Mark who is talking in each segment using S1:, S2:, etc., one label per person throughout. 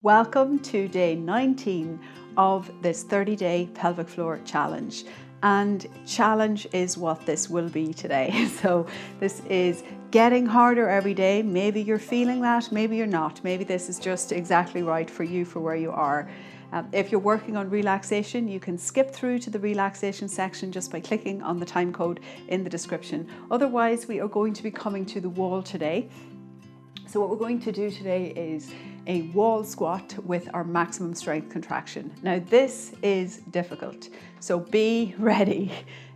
S1: Welcome to day 19 of this 30-day pelvic floor challenge. And challenge is what this will be today. So this is getting harder every day. Maybe you're feeling that, maybe you're not. Maybe this is just exactly right for you for where you are. If you're working on relaxation, you can skip through to the relaxation section just by clicking on the time code in the description. Otherwise, we are going to be coming to the wall today. So what we're going to do today is a wall squat with our maximum strength contraction. Now this is difficult, so be ready.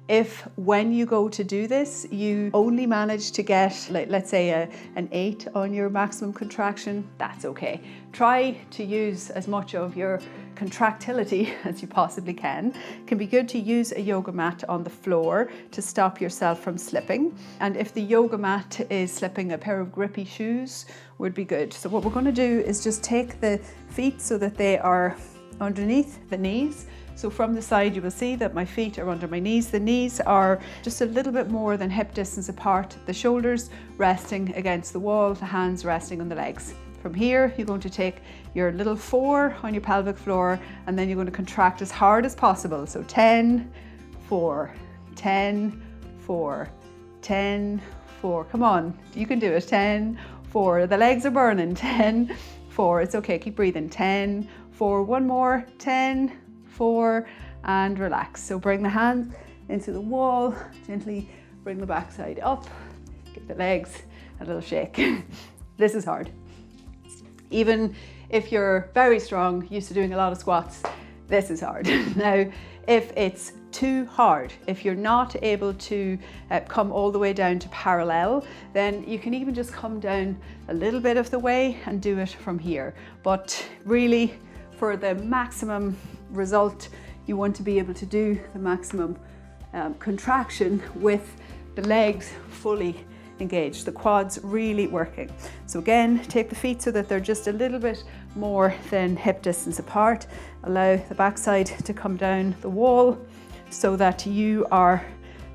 S1: If when you go to do this, you only manage to get, let's say an 8 on your maximum contraction, that's okay. Try to use as much of your contractility as you possibly can. It can be good to use a yoga mat on the floor to stop yourself from slipping. And if the yoga mat is slipping, a pair of grippy shoes would be good. So what we're going to do is just take the feet so that they are underneath the knees. So from the side you will see that my feet are under my knees. The knees are just a little bit more than hip distance apart. The shoulders resting against the wall, the hands resting on the legs. From here, you're going to take your little 4 on your pelvic floor and then you're going to contract as hard as possible. So 10, 4, 10, 4, 10, 4. Come on, you can do it. 10, 4. The legs are burning. 10, 4. It's okay, keep breathing. 10, 4. One more. 10, 4, and relax. So bring the hands into the wall, gently bring the backside up, give the legs a little shake. This is hard. Even if you're very strong, used to doing a lot of squats, this is hard. Now, if it's too hard, if you're not able to come all the way down to parallel, then you can even just come down a little bit of the way and do it from here. But really, for the maximum result, you want to be able to do the maximum contraction with the legs fully engaged, the quads really working. So again, take the feet so that they're just a little bit more than hip distance apart. Allow the backside to come down the wall so that you are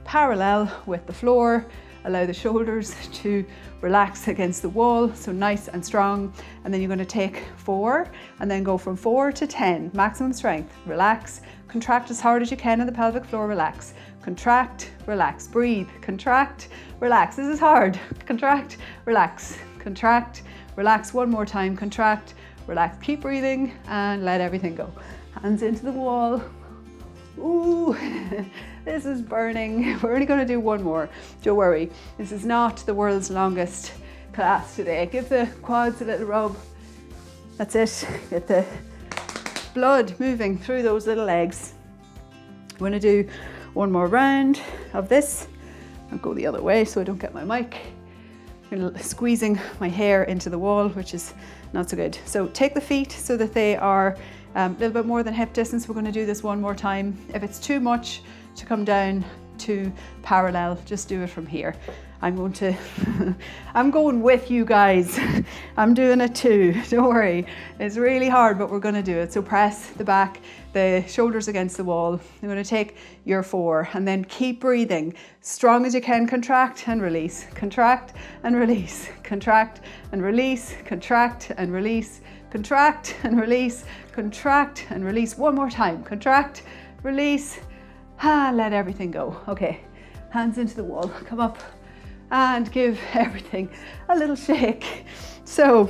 S1: parallel with the floor. Allow the shoulders to relax against the wall, so nice and strong. And then you're going to take 4 and then go from 4 to 10, maximum strength. Relax, contract as hard as you can in the pelvic floor, relax. Contract, relax, breathe, contract, relax. This is hard. Contract, relax, contract, relax. One more time, contract, relax. Keep breathing and let everything go. Hands into the wall. Ooh, this is burning. We're only going to do one more. Don't worry, this is not the world's longest class today. Give the quads a little rub. That's it. Get the blood moving through those little legs. I'm going to do one more round of this. I'll go the other way so I don't get my mic. I'm squeezing my hair into the wall, which is not so good. So take the feet so that they are a little bit more than hip distance. We're going to do this one more time. If it's too much to come down to parallel, just do it from here. I'm going with you guys. I'm doing it too, don't worry. It's really hard, but we're going to do it. So press the back, the shoulders against the wall. You're going to take your 4 and then keep breathing. Strong as you can, contract and release. Contract and release. Contract and release. Contract and release. Contract and release. Contract and release. One more time. Contract, release, let everything go. Okay, hands into the wall. Come up and give everything a little shake. So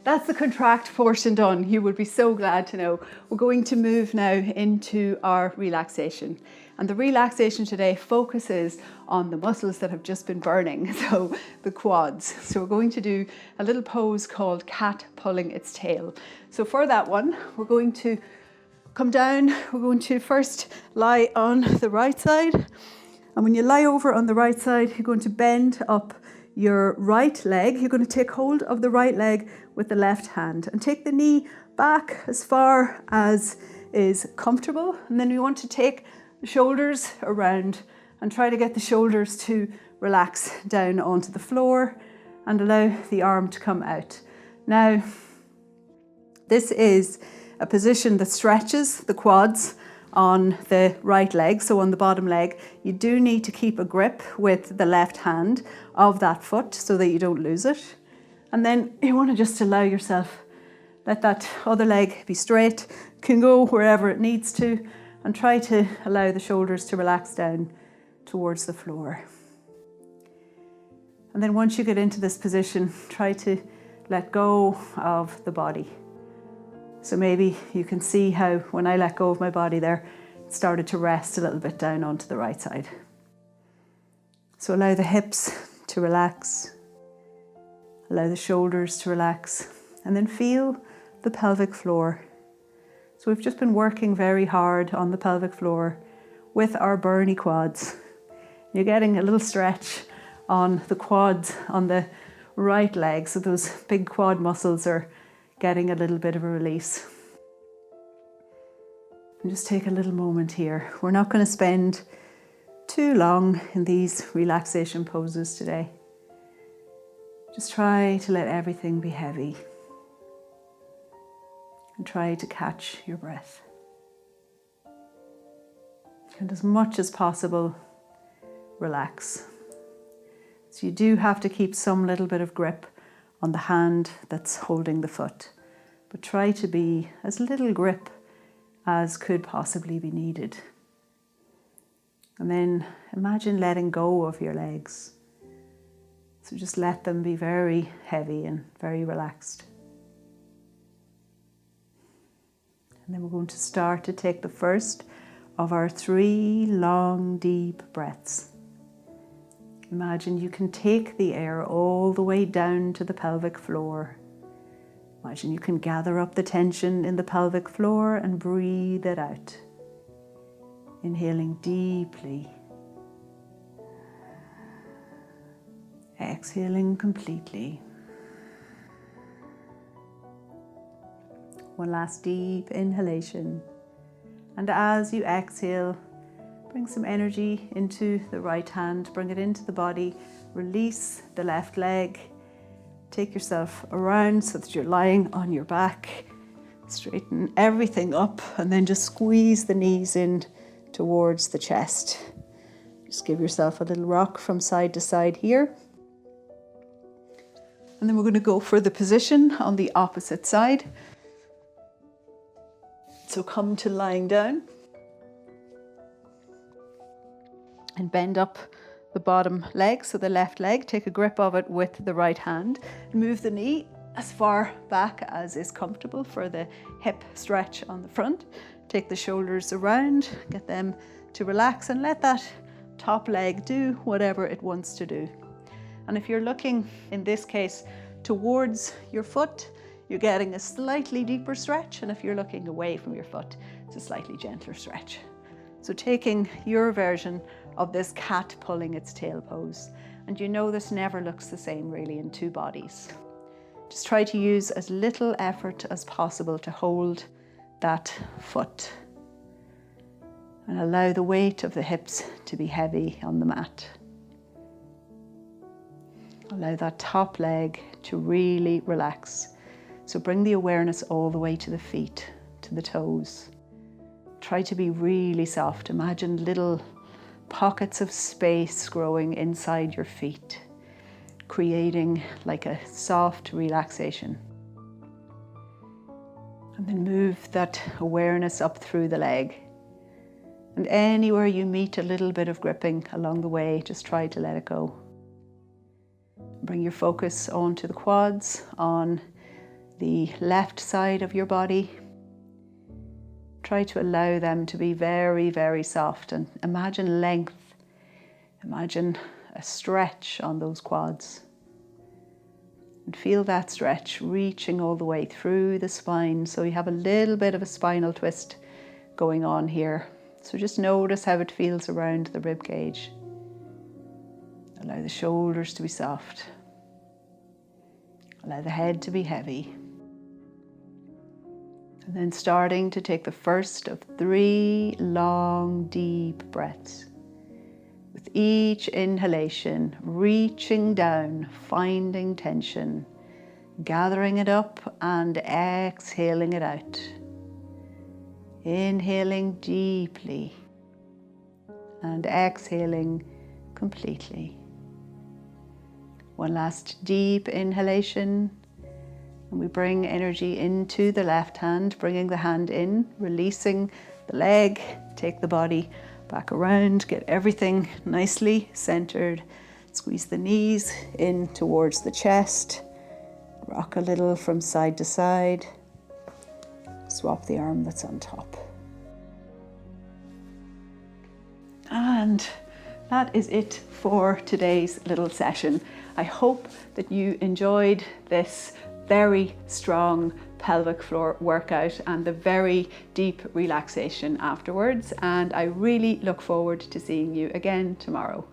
S1: that's the contract portion done. You would be so glad to know. We're going to move now into our relaxation. And the relaxation today focuses on the muscles that have just been burning, so the quads. So we're going to do a little pose called cat pulling its tail. So for that one, we're going to come down. We're going to first lie on the right side. And when you lie over on the right side, you're going to bend up your right leg. You're going to take hold of the right leg with the left hand and take the knee back as far as is comfortable. And then we want to take the shoulders around and try to get the shoulders to relax down onto the floor and allow the arm to come out. Now, this is a position that stretches the quads on the right leg, so on the bottom leg. You do need to keep a grip with the left hand of that foot so that you don't lose it. And then you want to just allow yourself Let that other leg be straight, can go wherever it needs to, and try to allow the shoulders to relax down towards the floor. And then once you get into this position, try to let go of the body. So maybe you can see how when I let go of my body there, it started to rest a little bit down onto the right side. So allow the hips to relax, allow the shoulders to relax, and then feel the pelvic floor. So we've just been working very hard on the pelvic floor with our burny quads. You're getting a little stretch on the quads on the right leg, so those big quad muscles are getting a little bit of a release. And just take a little moment here. We're not going to spend too long in these relaxation poses today. Just try to let everything be heavy and try to catch your breath. And as much as possible, relax. So you do have to keep some little bit of grip on the hand that's holding the foot, but try to be as little grip as could possibly be needed. And then imagine letting go of your legs. So just let them be very heavy and very relaxed. And then we're going to start to take the first of our 3 long, deep breaths. Imagine you can take the air all the way down to the pelvic floor. Imagine you can gather up the tension in the pelvic floor and breathe it out. Inhaling deeply. Exhaling completely. One last deep inhalation. And as you exhale, bring some energy into the right hand, bring it into the body, release the left leg, take yourself around so that you're lying on your back, straighten everything up, and then just squeeze the knees in towards the chest. Just give yourself a little rock from side to side here. And then we're going to go for the position on the opposite side. So come to lying down and bend up the bottom leg, so the left leg, take a grip of it with the right hand and move the knee as far back as is comfortable for the hip stretch on the front. Take the shoulders around, get them to relax, and let that top leg do whatever it wants to do. And if you're looking, in this case, towards your foot, you're getting a slightly deeper stretch, and if you're looking away from your foot, it's a slightly gentler stretch. So taking your version of this cat pulling its tail pose, and you know this never looks the same really in 2 bodies. Just try to use as little effort as possible to hold that foot and allow the weight of the hips to be heavy on the mat. Allow that top leg to really relax. So bring the awareness all the way to the feet, to the toes. Try to be really soft. Imagine little pockets of space growing inside your feet, creating like a soft relaxation. And then move that awareness up through the leg. And anywhere you meet a little bit of gripping along the way, just try to let it go. Bring your focus onto the quads, on the left side of your body. Try to allow them to be very, very soft, and imagine length. Imagine a stretch on those quads. And feel that stretch reaching all the way through the spine. So you have a little bit of a spinal twist going on here. So just notice how it feels around the rib cage. Allow the shoulders to be soft. Allow the head to be heavy. And then starting to take the first of 3 long, deep breaths. With each inhalation, reaching down, finding tension, gathering it up and exhaling it out. Inhaling deeply and exhaling completely. One last deep inhalation And we bring energy into the left hand, bringing the hand in, releasing the leg, take the body back around, get everything nicely centered. Squeeze the knees in towards the chest, rock a little from side to side, swap the arm that's on top. And that is it for today's little session. I hope that you enjoyed this very strong pelvic floor workout and the very deep relaxation afterwards. And I really look forward to seeing you again tomorrow.